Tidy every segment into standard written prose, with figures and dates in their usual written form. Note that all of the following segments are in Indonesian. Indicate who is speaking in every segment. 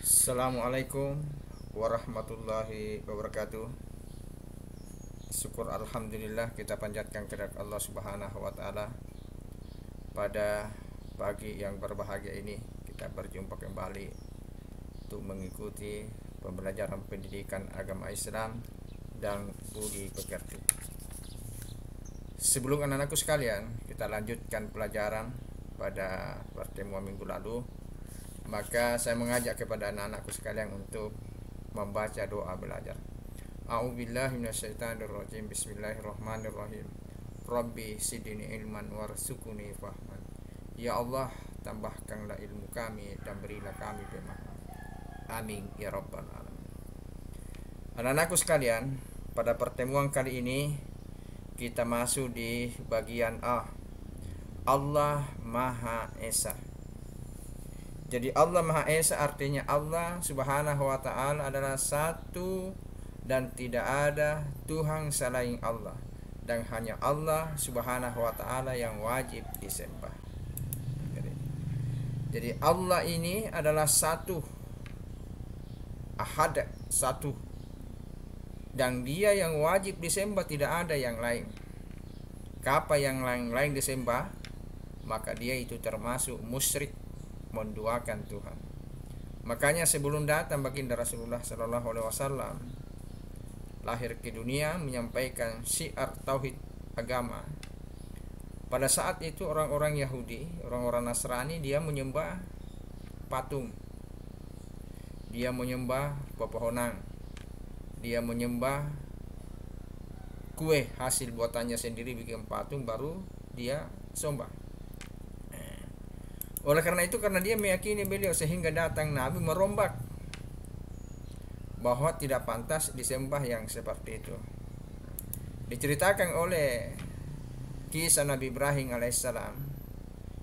Speaker 1: Assalamualaikum warahmatullahi wabarakatuh. Syukur alhamdulillah kita panjatkan kehadirat Allah Subhanahu wa taala. Pada pagi yang berbahagia ini kita berjumpa kembali untuk mengikuti pembelajaran pendidikan agama Islam dan budi pekerti. Sebelum anak-anakku sekalian, kita lanjutkan pelajaran pada pertemuan minggu lalu. Maka saya mengajak kepada anak-anakku sekalian untuk membaca doa belajar. A'udzubillahi minasyaitonirrajim. Bismillahirrahmanirrahim. Rabbi sidini ilman warzuqni fahman. Ya Allah, tambahkanlah ilmu kami dan berilah kami pemahaman. Amin ya rabbal alamin. Anak-anakku sekalian, pada pertemuan kali ini kita masuk di bagian A. Allah Maha Esa. Jadi Allah Maha Esa artinya Allah Subhanahu wa ta'ala adalah satu dan tidak ada Tuhan selain Allah, dan hanya Allah Subhanahu wa ta'ala yang wajib disembah. Jadi Allah ini adalah satu, ahad, satu, dan dia yang wajib disembah, tidak ada yang lain. Kapa yang lain disembah, maka dia itu termasuk musyrik, menduakan Tuhan. Makanya sebelum datang baginda Rasulullah Sallallahu Alaihi Wasallam lahir ke dunia menyampaikan syiar tauhid agama. Pada saat itu orang-orang Yahudi, orang-orang Nasrani, dia menyembah patung, dia menyembah pepohonan, dia menyembah kue hasil buatannya sendiri, bikin patung baru dia sembah. Oleh karena itu, karena dia meyakini beliau, sehingga datang Nabi merombak bahwa tidak pantas disembah yang seperti itu. Diceritakan oleh kisah Nabi Ibrahim alaihissalam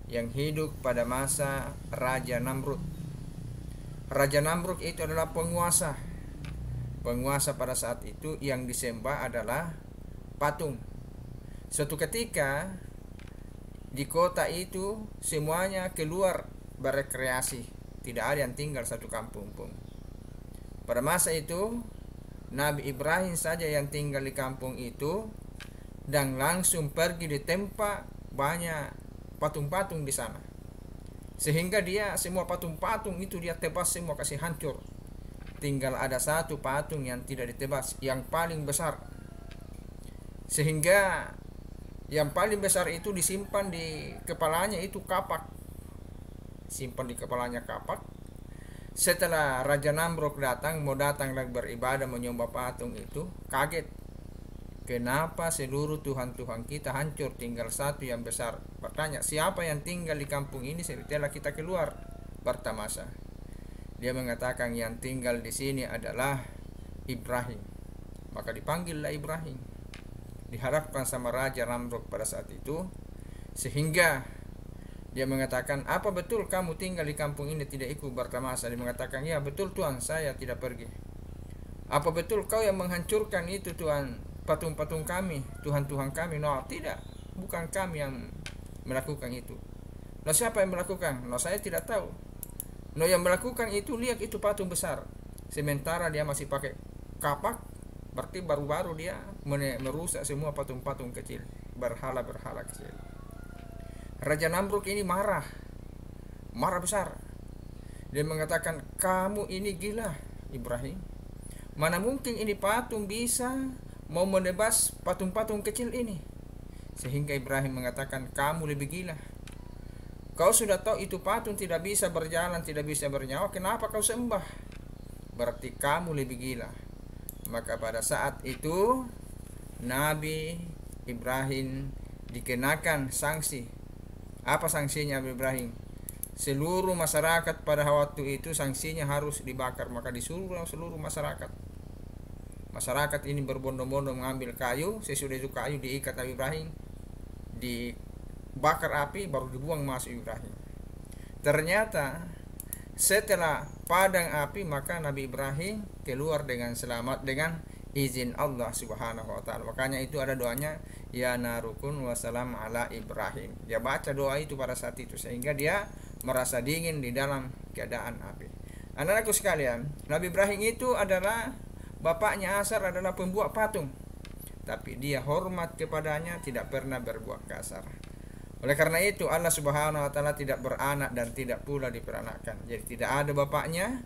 Speaker 1: yang hidup pada masa Raja Namrud. Raja Namrud itu adalah penguasa pada saat itu, yang disembah adalah patung. Suatu ketika di kota itu semuanya keluar berekreasi, tidak ada yang tinggal satu kampung pun. Pada masa itu Nabi Ibrahim saja yang tinggal di kampung itu, dan langsung pergi di tempat banyak patung-patung di sana, sehingga dia semua patung-patung itu dia tebas semua, kasih hancur. Tinggal ada satu patung yang tidak ditebas, yang paling besar, sehingga yang paling besar itu disimpan di kepalanya itu kapak, simpan di kepalanya kapak. Setelah Raja Namrud datang, mau datang lagi beribadah menyembah patung itu, kaget, kenapa seluruh Tuhan-Tuhan kita hancur, tinggal satu yang besar. Bertanya, siapa yang tinggal di kampung ini setelah kita keluar bertamasa? Dia mengatakan, yang tinggal di sini adalah Ibrahim. Maka dipanggillah Ibrahim, diharapkan sama Raja Namrud pada saat itu, sehingga dia mengatakan, apa betul kamu tinggal di kampung ini tidak ikut bertamasa? Dia mengatakan, ya betul Tuhan, saya tidak pergi. Apa betul kau yang menghancurkan itu Tuhan, patung-patung kami, Tuhan-Tuhan kami? No, tidak, bukan kami yang melakukan itu. No, siapa yang melakukan? No, saya tidak tahu. No, yang melakukan itu, lihat itu patung besar, sementara dia masih pakai kapak, berarti baru-baru dia merusak semua patung-patung kecil, berhala-berhala kecil. Raja Namrud ini marah besar. Dia mengatakan, kamu ini gila Ibrahim, mana mungkin ini patung bisa mau menebas patung-patung kecil ini? Sehingga Ibrahim mengatakan, kamu lebih gila. Kau sudah tahu itu patung tidak bisa berjalan, tidak bisa bernyawa, kenapa kau sembah? Berarti kamu lebih gila. Maka pada saat itu Nabi Ibrahim dikenakan sanksi. Apa sanksinya Nabi Ibrahim? Seluruh masyarakat pada waktu itu sanksinya harus dibakar. Maka disuruh seluruh masyarakat ini berbondong-bondong mengambil kayu. Sesudah itu kayu diikat Nabi Ibrahim, dibakar api, baru dibuang masuk Ibrahim. Ternyata setelah padang api, maka Nabi Ibrahim keluar dengan selamat dengan izin Allah Subhanahu wa ta'ala. Makanya itu ada doanya, ya narukun wassalam ala Ibrahim. Dia baca doa itu pada saat itu, sehingga dia merasa dingin di dalam keadaan api. Anak-anakku sekalian, Nabi Ibrahim itu adalah bapaknya Azar adalah pembuat patung, tapi dia hormat kepadanya, tidak pernah berbuat kasar. Oleh karena itu Allah Subhanahu wa taala tidak beranak dan tidak pula diperanakkan. Jadi tidak ada bapaknya,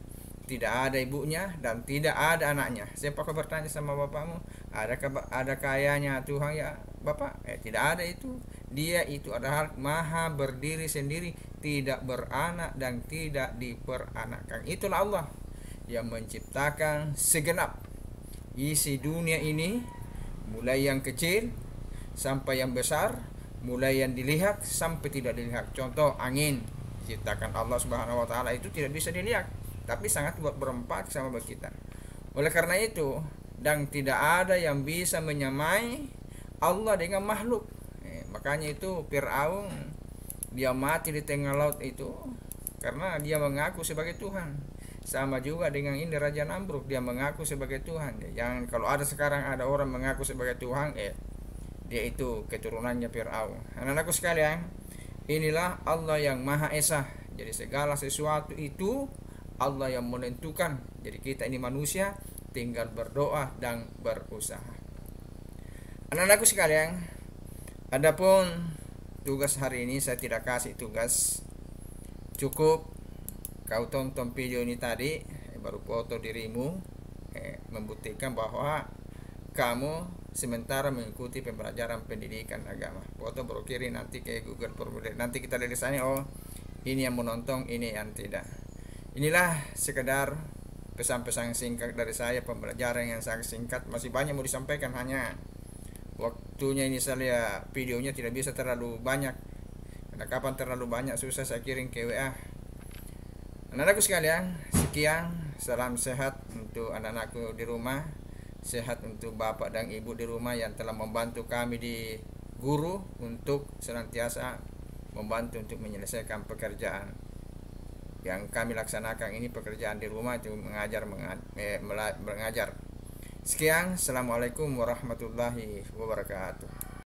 Speaker 1: tidak ada ibunya, dan tidak ada anaknya. Siapa kau bertanya sama bapakmu, ada kayanya Tuhan ya bapak? Tidak ada itu. Dia itu adalah maha berdiri sendiri, tidak beranak dan tidak diperanakkan. Itulah Allah yang menciptakan segenap isi dunia ini, mulai yang kecil sampai yang besar, mulai yang dilihat sampai tidak dilihat. Contoh angin, ciptakan Allah Subhanahu wa taala itu tidak bisa dilihat, tapi sangat berempat sama kita. Oleh karena itu, dan tidak ada yang bisa menyamai Allah dengan makhluk. Makanya itu Fir'aun dia mati di tengah laut itu karena dia mengaku sebagai Tuhan. Sama juga dengan ini Raja Namrud, dia mengaku sebagai Tuhan. Jangan kalau ada sekarang ada orang mengaku sebagai Tuhan, dia itu keturunannya Fir'aun. Anak-anakku sekalian, inilah Allah yang Maha Esa. Jadi segala sesuatu itu Allah yang menentukan. Jadi kita ini manusia tinggal berdoa dan berusaha. Anak-anakku sekalian, adapun tugas hari ini saya tidak kasih tugas. Cukup kau tonton video ini tadi, baru foto dirimu, membuktikan bahwa kamu sementara mengikuti pembelajaran pendidikan agama. Foto baru kirim nanti ke Google Formulir. Nanti kita lihat di sana, oh ini yang menonton, ini yang tidak. Inilah sekedar pesan-pesan singkat dari saya, pembelajaran yang sangat singkat. Masih banyak mau disampaikan, hanya waktunya ini saya videonya tidak bisa terlalu banyak. Karena kapan terlalu banyak susah saya kirim ke WA. Anak-anakku sekalian, sekian. Salam sehat untuk anak-anakku di rumah, sehat untuk bapak dan ibu di rumah yang telah membantu kami di guru untuk senantiasa membantu untuk menyelesaikan pekerjaan yang kami laksanakan ini. Pekerjaan di rumah itu mengajar. Sekian, assalamualaikum warahmatullahi wabarakatuh.